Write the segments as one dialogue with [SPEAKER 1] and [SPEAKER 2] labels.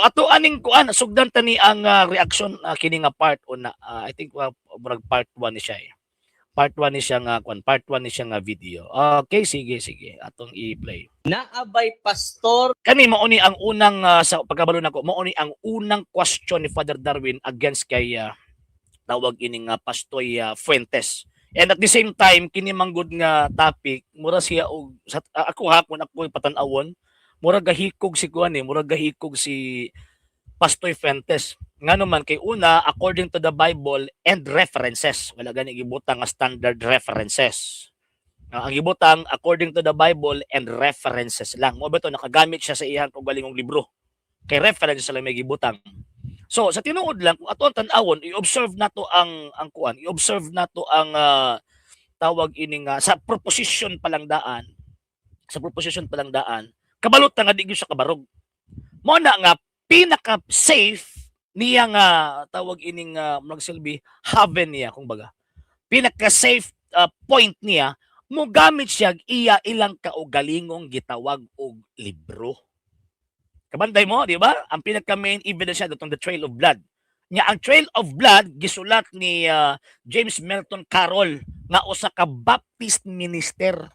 [SPEAKER 1] Ato aning kuan sugdan tani ang reaction kini nga part una. I think murag part 1 ni siya eh. Part 1 ni siya nga kuan, part 1 ni siya nga video. Okay, sige. Atong i-play.
[SPEAKER 2] Naabay pastor
[SPEAKER 1] Kani mao ni ang unang sa pagkabalo nako, mao ni ang unang question ni Father Darwin against kay tawag ining Pastoy Fuentes. And at the same time kini manggod nga topic mura siya og ako hapon ako patan-awon mura gahikog si kuan mura gahikog si Pastoy Fuentes. Nga naman kay una according to the Bible and references. Wala gani gibutang nga standard references. Ang gibutang according to the Bible and references lang. Mo ba to nakagamit siya sa iyang kaugalingong libro. Kay reference lang may gibutang. So sa tinuod lang kung ato ang tan-awon i-observe nato ang kuan, i-observe nato ang tawag ining sa proposition palang daan. Sa proposition palang daan, kabalot nga di gyud sa kabarog. Mo na nga pinaka-safe niya nga tawag ining magsilbi haven niya kung baga. Pinaka-safe point niya mo gamit siya iya ilang kaugalingong gitawag og libro. Kabanday mo, di ba? Ang pinaka-main evidence niya datong The Trail of Blood. Nya ang Trail of Blood gisulat ni James Melton Carroll nga usa ka Baptist minister.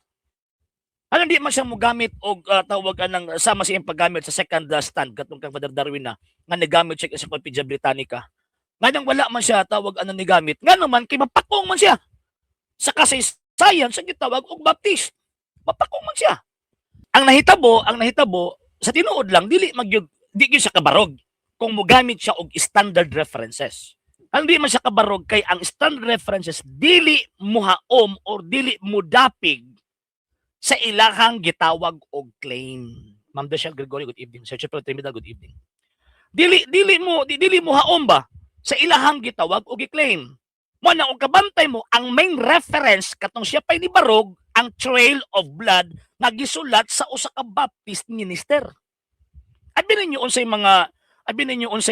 [SPEAKER 1] Ano di man siya mo gamit og tawag anang sama sa iyang paggamit sa second stand katong kang Father Darwin na nga nagamit siya sa Encyclopedia Britannica. Nga nang wala man siya tawag anang nigamit. Nga naman kay mapakong man siya. Sa kasaysayan sa gitawag og Baptist. Mapakong man siya. Ang nahitabo sa tinuod lang dili magyud di gyud siya kabarog kung mogamit siya og standard references. Ang di man siya kabarog kay ang standard references dili muhaom or dili mudapig sa ilahang gitawag og claim. Ma'am Deshel Gregorio, good evening. Sir Chipro Trimida, good evening. Dili mo haom ba sa ilahang gitawag og i-claim. Mo na og kabantay mo ang main reference katong siya pay ni barog ang Trail of Blood nga gisulat sa usa ka Baptist minister. Abi ninyo unsay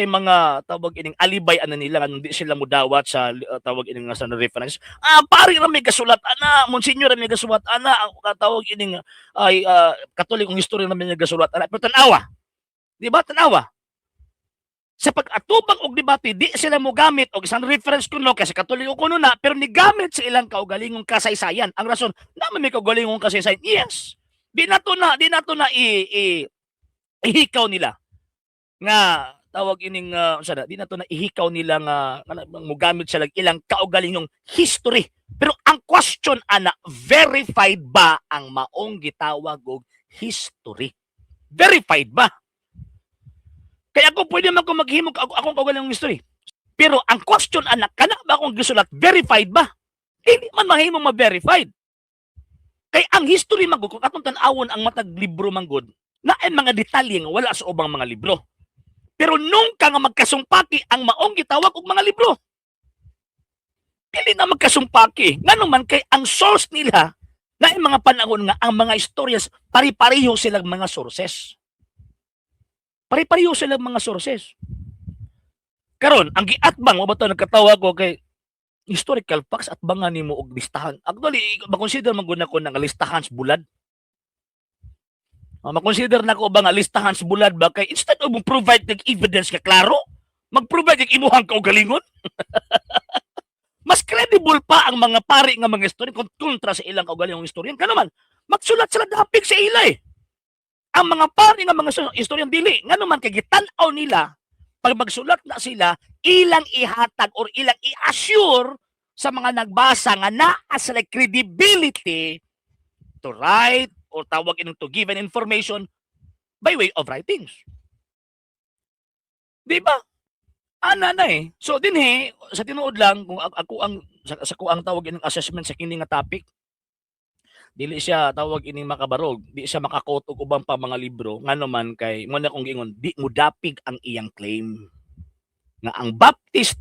[SPEAKER 1] mga tawag ining alibay ana nila nga di sila mudawat sa tawag ining nga sa reference. Pari ra may gasulat ana, monsenyor ra may gasulat ana, ang tawag ining ay katolikong history ra may gasulat ana. Pero tanawa. Di ba tanawa? Sa pag-atubang og debate di sila mo gamit og isang reference kuno kasi katoliko kuno na pero ni gamit sa ilang kaugalingong kasaysayan. Ang rason naman may kaugalingong kasaysayan. Yes. Di nato na ihikaw nila nga tawag ining di na to na ihikaw nila nga mogamit sila ilang kaugalingong history. Pero ang question ana, verified ba ang maong gitawag og history? Verified ba? Kaya ako pwede man ko maghimog akong kaugalingong history. Pero ang question ana, kana ba akong gisulat verified ba? Hindi man mahimong ma-verified. Kay ang history man kung atong tan-awon ang matag libro man gud, na ay mga detalye nga wala sa ubang mga libro. Pero nung ka nga magkasumpaki ang maong gitawag og mga libro. Dili na magkasumpaki. Ngano man kay ang source nila na mga panahon nga ang mga stories pari-pareho silang mga sources. Pari-pareho silang mga sources. Karon ang giatbang mo ba to nagkatawag ko kay historical facts at bangan nimo og listahan. Actually, ma-consider man gud nako nga listahan sa bulad. Ma-consider na ko ba nga listahan sa bulad ba kay instead of provide ng evidence ka klaro, mag-provide ng imuhang kaugalingon. Mas credible pa ang mga pari nga mga istorya kontra sa ilang kaugalingong istoryan. Kano man, magsulat sila dapig sa ilay. Ang mga pari nga mga istoryan dili, nga naman kay gitan-aw nila pag magsulat na sila, ilang ihatag or ilang i-assure sa mga nagbasa nga naa sila credibility to write o tawag inong to give an information by way of writings. Di ba? Ana na eh. So dinhi sa tinuod lang kung ako ang tawag ining assessment sa kini nga topic, dili siya tawag ining makabarog, di siya makakot og ubang pa mga libro ngano man kay mo na kung gingon di mo dapig ang iyang claim nga ang Baptist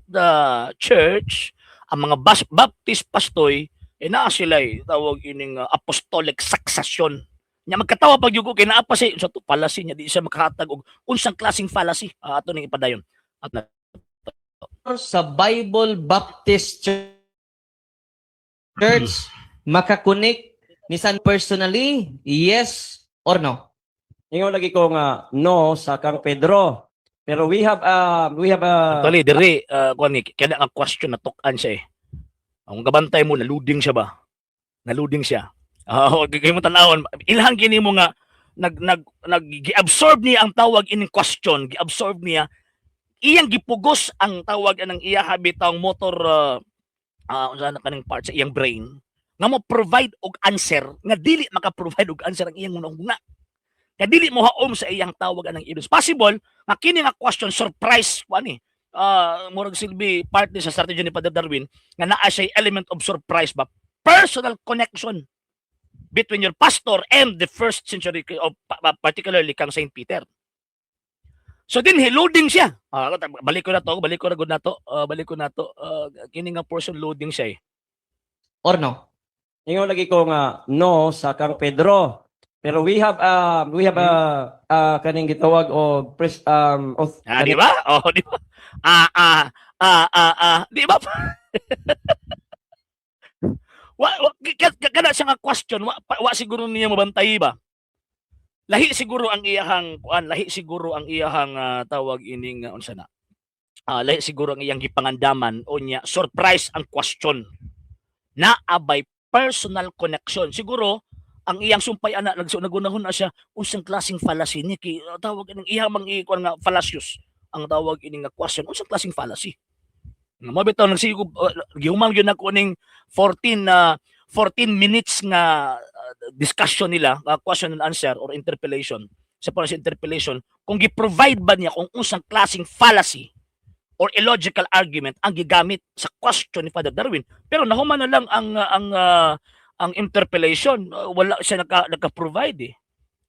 [SPEAKER 1] Church, ang mga Baptist pastoy naa sila tawag ining apostolic succession. Nya magkatawa pag yugo kay naa pa siya sa fallacy niya di siya makahatag og unsang klaseng fallacy ato ning ipadayon. At
[SPEAKER 2] sa Bible Baptist Church makakunik ni San personally, yes or no?
[SPEAKER 3] Ingon lagi ko nga no sa kang Pedro. Pero we have
[SPEAKER 1] Actually, diri, kuan ni, kaya nga question na tukan siya eh. Ang gabantay mo, naluding siya ba? Naluding siya. Kaya mo tanawon, ilhan kini mo nga, gi-absorb niya ang tawag ining question, gi-absorb niya, iyang gipugos ang tawag ng iya habitang motor, unsa na kaning part sa iyang brain, nga mo provide og answer, nga dili maka-provide og answer ang iyang una. Kaya dili mo haom sa iyang tawag ng ilus. Possible, nga kini nga question, surprise, kuan ni, murag silbi part ni sa strategy ni Father Darwin, nga naa siya element of surprise ba? Personal connection between your pastor and the first century of particularly kang Saint Peter. So din loading siya. Balik ko na to. Kini nga portion loading siya eh.
[SPEAKER 2] Or no?
[SPEAKER 3] ingon lagi ko nga no sa kang Pedro. Pero we have kaning gitawag og
[SPEAKER 1] Di ba? Di ba? Di ba? Kada siya nga question, wa siguro niya mabantay ba? Lahi siguro ang iyahang tawag ining unsa na. Lahi siguro ang iyang gipangandaman o niya surprise ang question. Na abay personal connection. Siguro ang iyang sumpay ana nagunahon na siya unsang klaseng fallacy ni tawag ining iyang mang-ikuan nga fallacious. Ang tawag ining nga question, unsang klaseng fallacy? Mabitaw nagsigo gihuman gyud nako ning 14 minutes nga discussion nila, question and answer or interpellation. Sa pala interpellation, kung gi-provide ba niya kung unsang klaseng fallacy or illogical argument ang gigamit sa question ni Father Darwin. Pero nahuman na lang ang interpellation, wala siya naka-provide eh.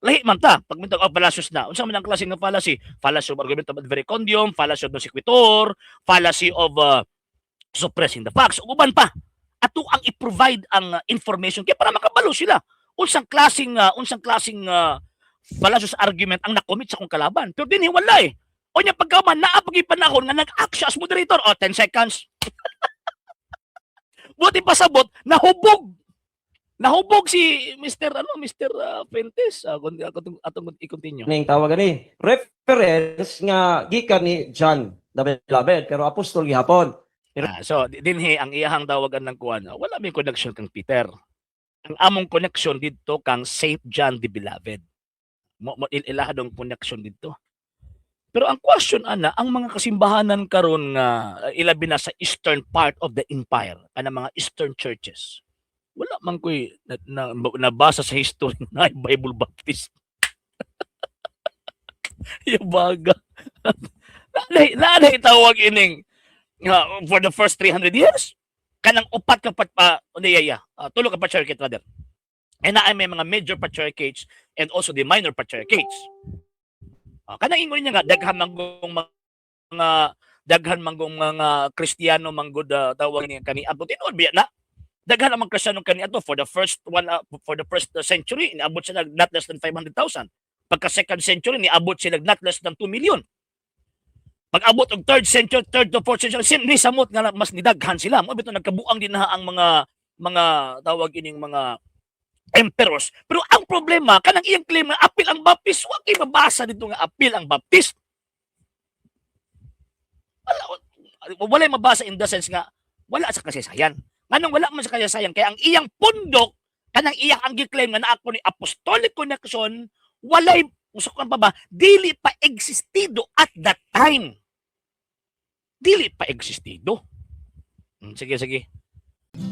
[SPEAKER 1] Lahi man ta, pag mintag fallacious na. Unsa man ang klase ng fallacy? Fallacy of argument of adverecondium, fallacy of non sequitur, fallacy of suppressing the facts. Uban pa. Ato ang i-provide ang information kaya para makabalo sila. Unsang klaseng fallacious argument ang nakomit sa kong kalaban. Pero din wala eh. O niya pagkaman naapagi panahon nga nag-act siya as moderator. 10 seconds. Buti pasabot, nahubog si Mr. Fuentes. Atong i-continue.
[SPEAKER 3] ning tawag ani reference nga gikan ni John the Beloved pero apostol gihapon.
[SPEAKER 1] So dinhi ang iyahang tawagan ng kuan. Wala may connection kang Peter. Ang among connection dito kang Saint John the Beloved. Mo ilahadong connection dito. Pero ang question ana, ang mga kasimbahanan karon nga ilabi na sa eastern part of the empire, kana mga eastern churches. Wala man ko'y nabasa sa history na Bible Baptist. Yabaga. Naanay tawag ining for the first 300 years. Kanang upat ka tulo ka patriarchate rather. And na may mga major patriarchates and also the minor patriarchates. Kanang ingon niya nga daghan manggong mga Kristiyano manggod tawag niya kani abot tinuod biya na. Daghan ang Kristiyano kaniadto for the first century niabot sila not less than 500,000. Pagka second century niabot sila not less than 2 million. Pag-abot og third to fourth century ni samot nga mas nidaghan sila. Mo bitaw nagkabuang din na ang mga tawag ining mga emperors. Pero ang problema kanang iyang claim na apil ang Baptist, wa kay mabasa dito nga apil ang Baptist. Wala mabasa in the sense nga wala sa kasaysayan. Anong wala man sa kasaysayan kaya ang iyang pundok kanang iyang ang gi-claim nga naa ko ni apostolic connection walay usukan pa ba dili pa existido at that time. Dili pa existido. Sige.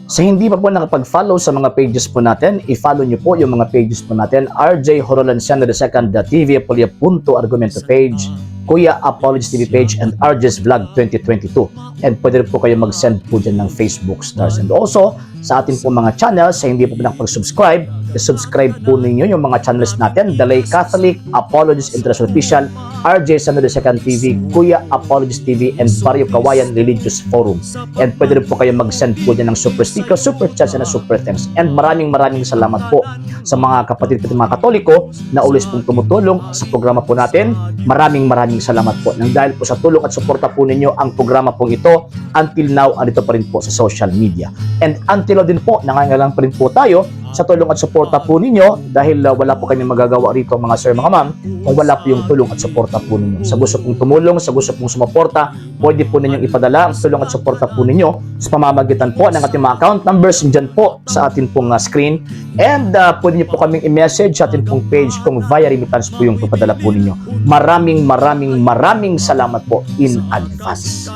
[SPEAKER 4] Sa hindi pa po nakapag-follow sa mga pages po natin, i-follow nyo po yung mga pages po natin, RJ Horolanciano II, TV Apolia Punto Argumento page, Kuya Apologist TV page, and RJ's Vlog 2022. And pwede rin po kayo mag-send po dyan ng Facebook stars. And also, sa ating po mga channels, sa hindi po nakapag-subscribe, i-subscribe po ninyo yung mga channels natin, The Lay Catholic, Apologist International Official, RJ Sano II TV, Kuya Apologist TV, and Barrio Kawayan Religious Forum. And pwede rin po kayo mag-send po dyan ng super sticker, super chats, and super thanks. And maraming salamat po sa mga kapatid at mga Katoliko na ulis pong tumutulong sa programa po natin. Maraming salamat po. Nang dahil po sa tulong at suporta po ninyo ang programa pong ito, until now, andito pa rin po sa social media. And until now din po, nangangailangan pa rin po tayo sa tulong at suporta po ninyo dahil wala po kami magagawa rito mga sir, mga ma'am, kung wala po yung tulong at suporta po ninyo. Sa gusto pong tumulong, sa gusto pong sumuporta, pwede po ninyong ipadala ang tulong at suporta po ninyo sa pamamagitan po ng ating mga account numbers dyan po sa ating pong screen. And pwede niyo po kaming i-message sa ating pong page kung via remittance po yung papadala po ninyo. Maraming salamat po in advance.